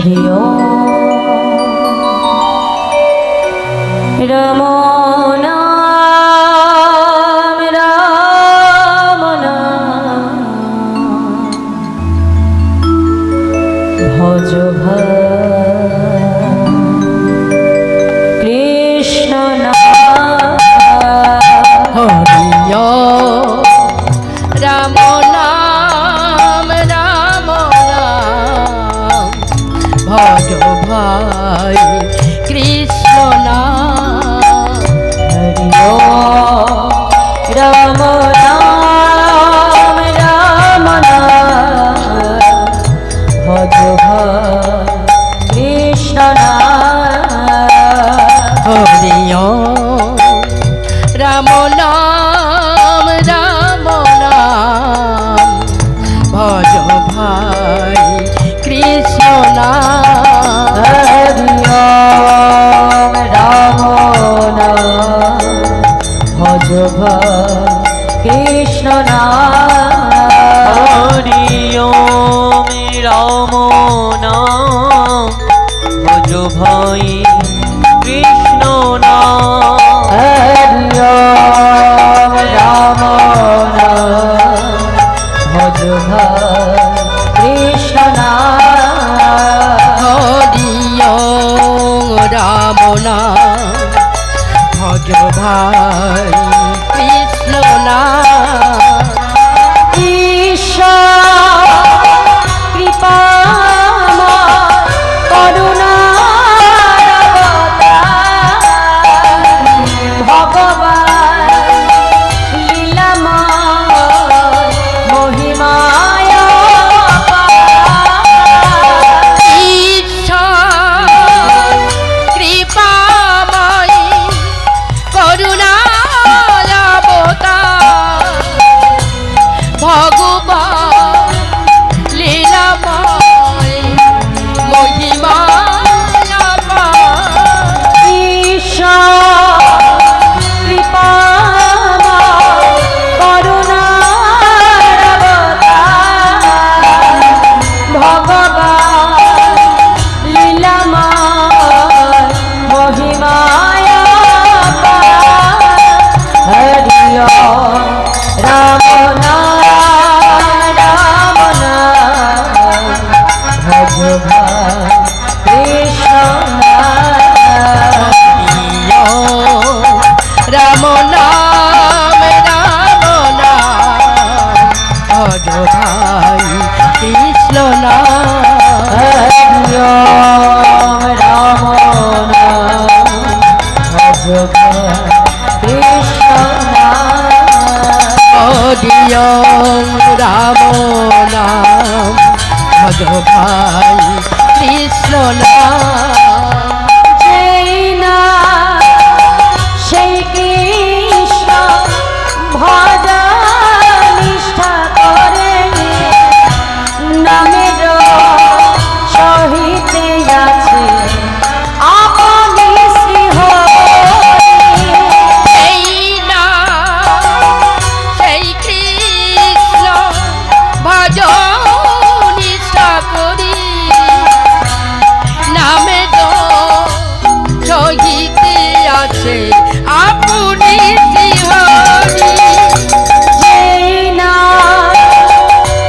হরি রাম নাম রাম নাম ভজ কৃষ্ণ নাম হরি রাম নাম রাম নাম ভজ ভাই কৃষ্ণ নাম হরি রাম নাম রাম নাম ভজ কৃষ্ণ নাম হরি রাম নাম রাম নাম ভজ ভাই কৃষ্ণ নাম হরি রাম নাম ভজ কৃষ্ণ নাম হরি রাম নাম ভজ ভাই কৃষ্ণ নাম হরি রাম নাম ভজ কৃষ্ণ নাম হরি রাম নাম ভজ ভাই কৃষ্ণ নাম ঈশ্বর কৃপাময় করুণার অবতার ভগবান লীলাময় মহিমায় অপার। ঈশ্বর কৃপাময়ী করুণার অবতার ভগবান লীলাময় মহিমায় অপার। ঈশ্বর কৃপাময় করুণার অবতার ভগবান লীলাময় মহিমায় অপার। হরি রাম নাম রাম নাম ভজ কৃষ্ণ নাম রাম নাম রাম নাম ভজ ভাই কৃষ্ণ নাম হরি রাম নাম ভজ কৃষ্ণ নাম হরি রাম নাম ভজ ভাই কৃষ্ণ নাম যেই না সেই কৃষ্ণ ভজ নিষ্ঠা করে নামের সহিতে আছে আপনি শ্রীহরি। এই না সেই কৃষ্ণ ভজ নিষ্ঠা করি নামে তো সহিতে আছে আপনি শ্রীহরি। যেই না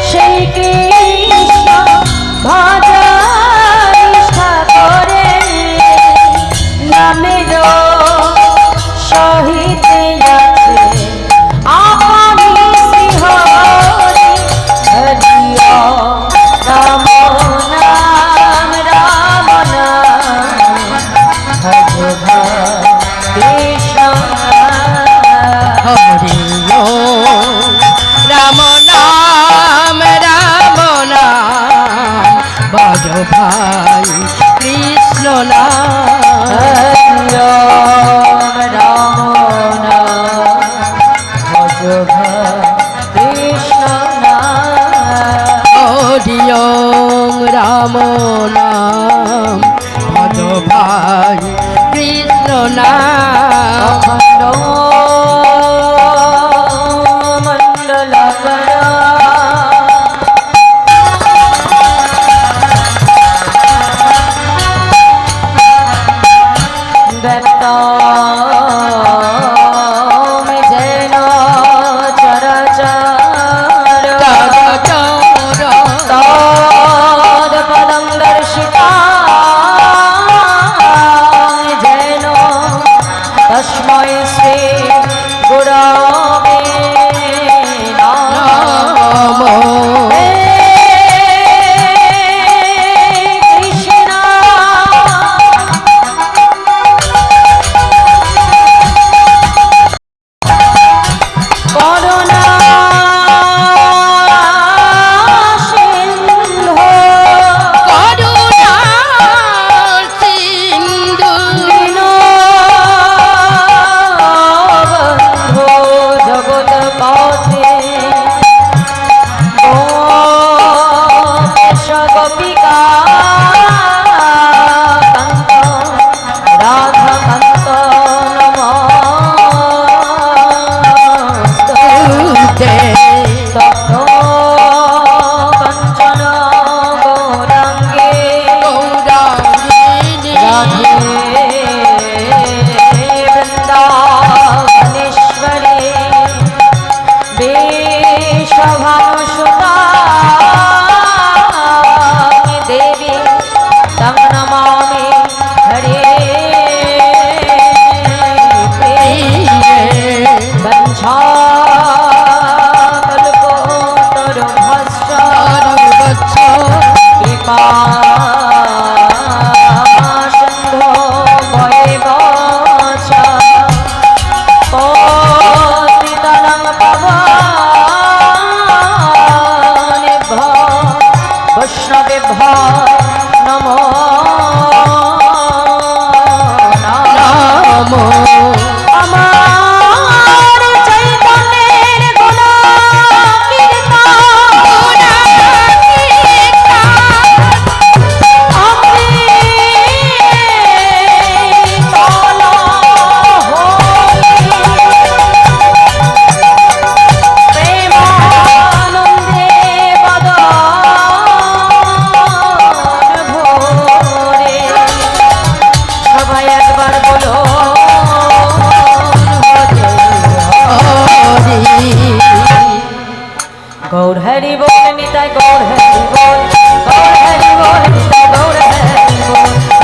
সেই কৃষ্ণ ভজ নিষ্ঠা করে নামের সহিতে আছে আপনি শ্রীহরি। হরি রাম নাম রাম নাম ভজ কৃষ্ণ নাম হরি রাম নাম রাম নাম ভজ ভাই কৃষ্ণ নাম হরি রাম নাম ভজ কৃষ্ণ নাম হরি রাম নাম ভজ ভাই কৃষ্ণ নাম অখণ্ড মণ্ডলকরা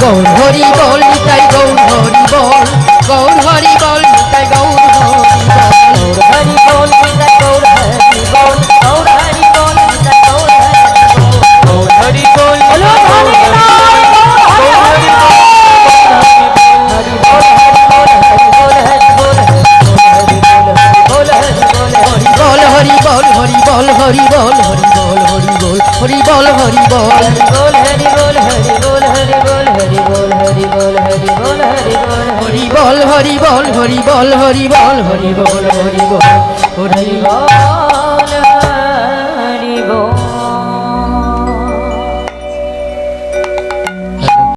গৌর হরি বল নিতাই গৌর হরি বল গৌর হরি বল নিতাই গৌর হরি বল গৌর হরি বল গৌর হরি বল গৌর হরি বল গৌর হরি বল বল হরি বল হরি বল হরি বল হরি বল হরি বল হরি বল হরি বল बोल हरि बोल हरि बोल हरि बोल हरि बोल हरि बोल हरि बोल हरि बोल হরি বল হরি বল হরি বল হরি বল হরি বল হরি বল